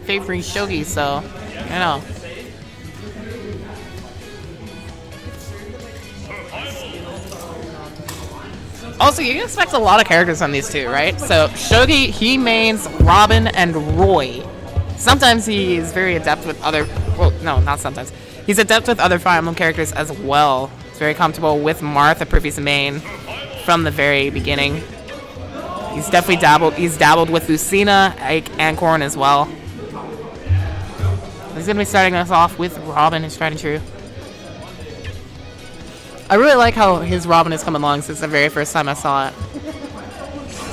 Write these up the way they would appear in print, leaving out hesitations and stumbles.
favoring Shoghi, so I know. Also, you can expect a lot of characters on these two, right? So Shoghi, he mains Robin and Roy. Sometimes he is very adept with other... Well, no, not sometimes. He's adept with other Fire Emblem characters as well. He's very comfortable with Martha Privy's main from the very beginning. He's definitely dabbled with Lucina, Ike, and Corrin as well. He's going to be starting us off with Robin, his tried and true. I really like how his Robin has come along since the very first time I saw it.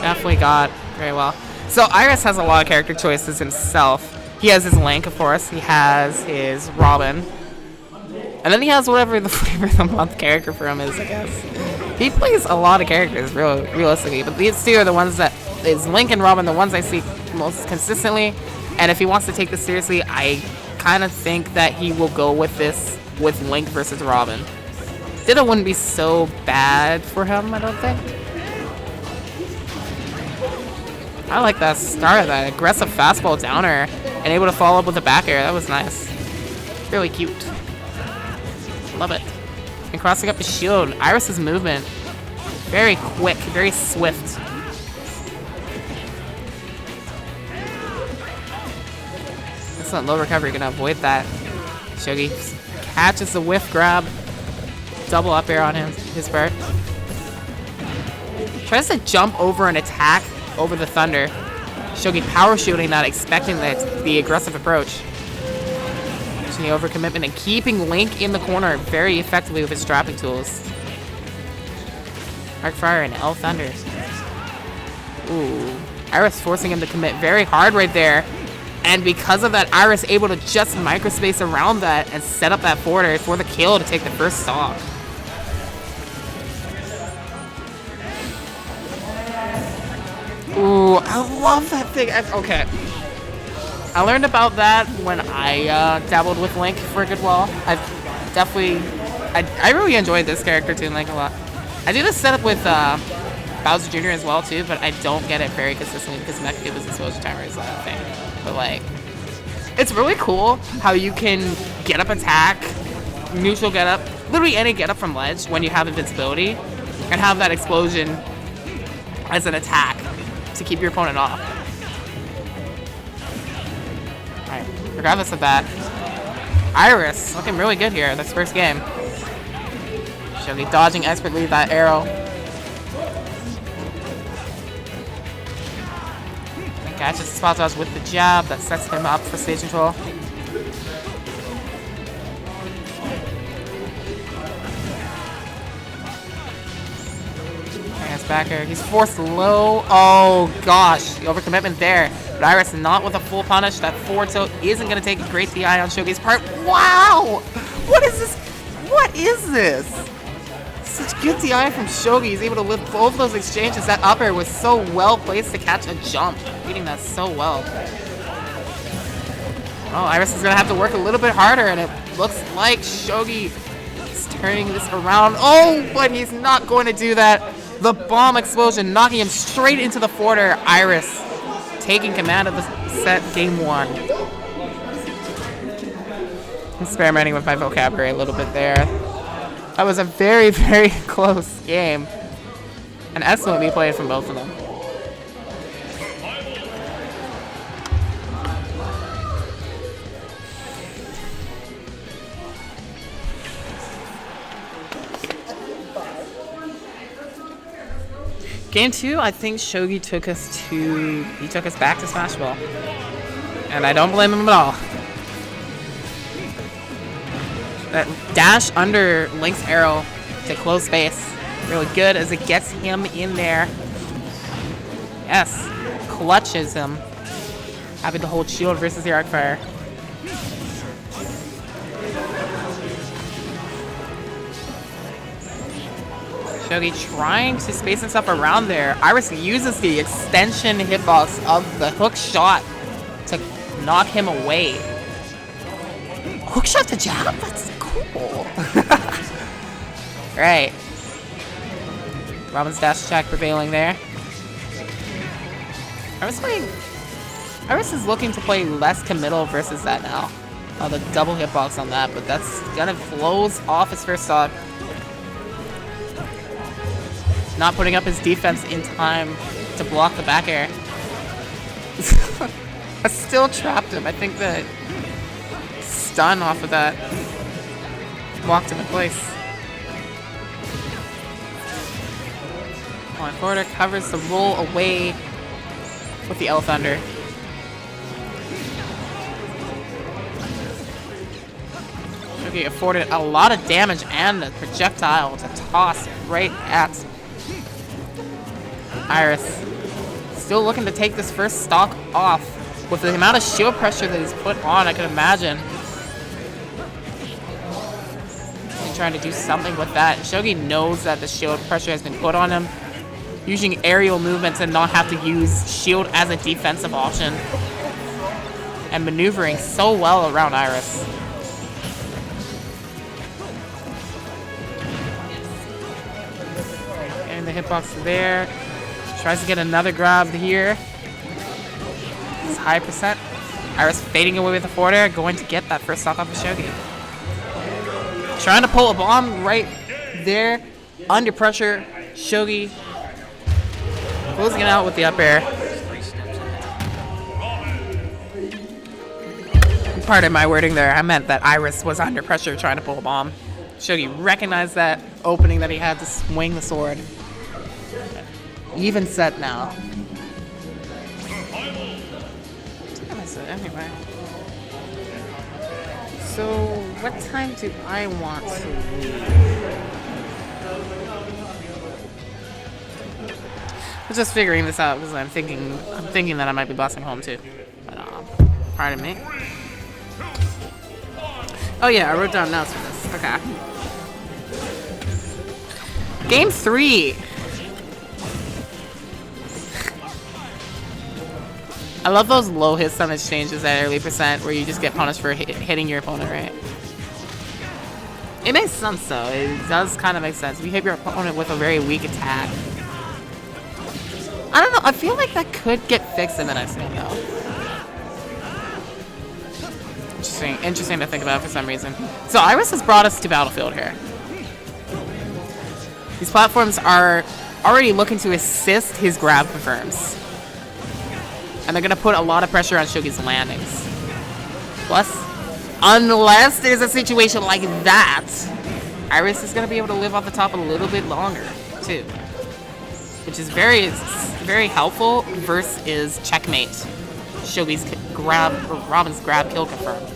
Definitely got very well. So IrisZ has a lot of character choices himself. He has his Link, of course. He has his Robin. And then he has whatever the flavor of the month character for him is, I guess. He plays a lot of characters, realistically. But these two are the ones that is Link and Robin, the ones I see most consistently. And if he wants to take this seriously, I kind of think that he will go with this with Link versus Robin. Ditto wouldn't be so bad for him, I don't think. I like that start, that aggressive fastball downer, and able to follow up with a back air. That was nice. Really cute. Love it. And crossing up his shield. IrisZ's movement. Very quick, very swift. Excellent low recovery, gonna avoid that. Shoghi catches the whiff grab. Double up air on him, his part. Tries to jump over an attack over the Thunder. Shoghi power shooting that, expecting the aggressive approach. Using the overcommitment and keeping Link in the corner very effectively with his trapping tools. Arc Fire and L Thunder. Ooh. IrisZ forcing him to commit very hard right there. And because of that, IrisZ able to just microspace around that and set up that forwarder for the kill to take the first stock. Ooh, I love that thing. Okay. I learned about that when I dabbled with Link for a good while. I've definitely... I really enjoyed this character too, Link, a lot. I do this setup with Bowser Jr. as well too, but I don't get it very consistently because Mecha Gibbons exposure timer is a thing. But like, it's really cool how you can get up attack, neutral get up, literally any get up from ledge when you have invincibility, and have that explosion as an attack to keep your opponent off. Alright, regardless of that, IrisZ looking really good here this first game. Shoghi dodging expertly that arrow. Catches the spot dodge with the jab that sets him up for stage control. Back air. He's forced low. Oh gosh, the overcommitment there. But IrisZ not with a full punish. That forward tilt isn't going to take a great DI on Shoghi's part. Wow! What is this? What is this? Such good DI from Shoghi. He's able to lift both those exchanges. That up air was so well placed to catch a jump. Reading that so well. Oh, IrisZ is going to have to work a little bit harder, and it looks like Shoghi is turning this around. Oh, but he's not going to do that. The bomb explosion knocking him straight into the forwarder. IrisZ taking command of the set game one. Experimenting with my vocabulary a little bit there. That was a very, very close game. And excellently played from both of them. Game 2, I think Shoghi took us back to Smash Ball. And I don't blame him at all. That dash under Link's arrow to close space. Really good as it gets him in there. Yes. Clutches him. Having to hold shield versus the Arc Fire. Shoghi trying to space himself around there. IrisZ uses the extension hitbox of the hook shot to knock him away. Hook shot to jab? That's cool. Right. Robin's dash attack prevailing there. IrisZ playing IrisZ is looking to play less committal versus that now. The double hitbox on that, but that's gonna close off his first stock. Not putting up his defense in time to block the back air. I still trapped him. I think that stun off of that locked him in place. Line forwarder covers the roll away with the L Thunder. Shoghi afforded a lot of damage and a projectile to toss right at IrisZ. Still looking to take this first stock off. With the amount of shield pressure that he's put on, I can imagine he's trying to do something with that. Shoghi knows that the shield pressure has been put on him. Using aerial movements and not have to use shield as a defensive option. And maneuvering so well around IrisZ. And the hitbox there. Tries to get another grab here. It's high percent. IrisZ fading away with the forward air, going to get that first stock off of Shoghi. Trying to pull a bomb right there. Under pressure. Shoghi closing it out with the up air. Pardon my wording there. I meant that IrisZ was under pressure trying to pull a bomb. Shoghi recognized that opening that he had to swing the sword. Even set now. Anyway. So, what time do I want to leave? I'm just figuring this out because I'm thinking that I might be busing home too. But, pardon me. Oh yeah, I wrote down notes for this. Okay. Game 3. I love those low hit stun exchanges at early percent where you just get punished for hitting your opponent, right? It makes sense though. It does kind of make sense. If you hit your opponent with a very weak attack. I don't know. I feel like that could get fixed in the next game though. Interesting to think about for some reason. So IrisZ has brought us to Battlefield here. These platforms are already looking to assist his grab confirms. And they're going to put a lot of pressure on Shoghi's landings. Plus, unless there's a situation like that, IrisZ is going to be able to live off the top a little bit longer, too. Which is very helpful versus checkmate. Shoghi's grab, or Robin's grab kill confirmed.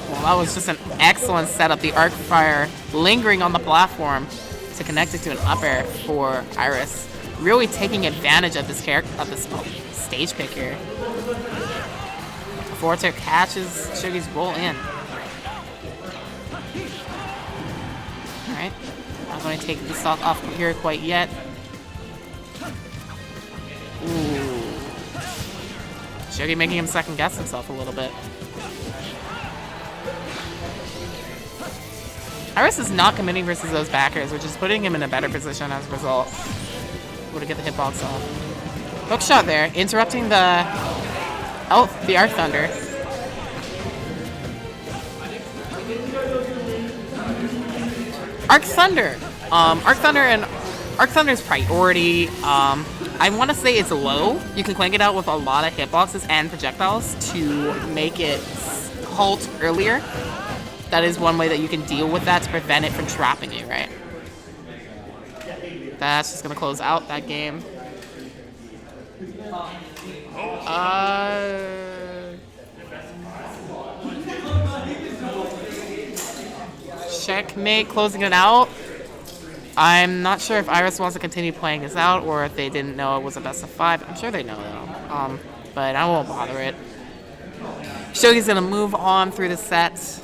Well, that was just an excellent setup. The arc fire lingering on the platform to connect it to an up air for IrisZ. Really taking advantage of this stage pick here. Forward tilt catches Shoghi's roll in. Alright. Not going to take the stock off here quite yet. Ooh. Shoghi making him second guess himself a little bit. IrisZ is not committing versus those backers, which is putting him in a better position as a result. To get the hitbox off. Hook shot there, interrupting the Arc Thunder. Arc Thunder. Arc Thunder's priority. I want to say it's low. You can clank it out with a lot of hitboxes and projectiles to make it halt earlier. That is one way that you can deal with that to prevent it from trapping you, right? That's just gonna close out that game. Checkmate, closing it out. I'm not sure if IrisZ wants to continue playing this out or if they didn't know it was a best of 5. I'm sure they know though. But I won't bother it. Shoghi's gonna move on through the set.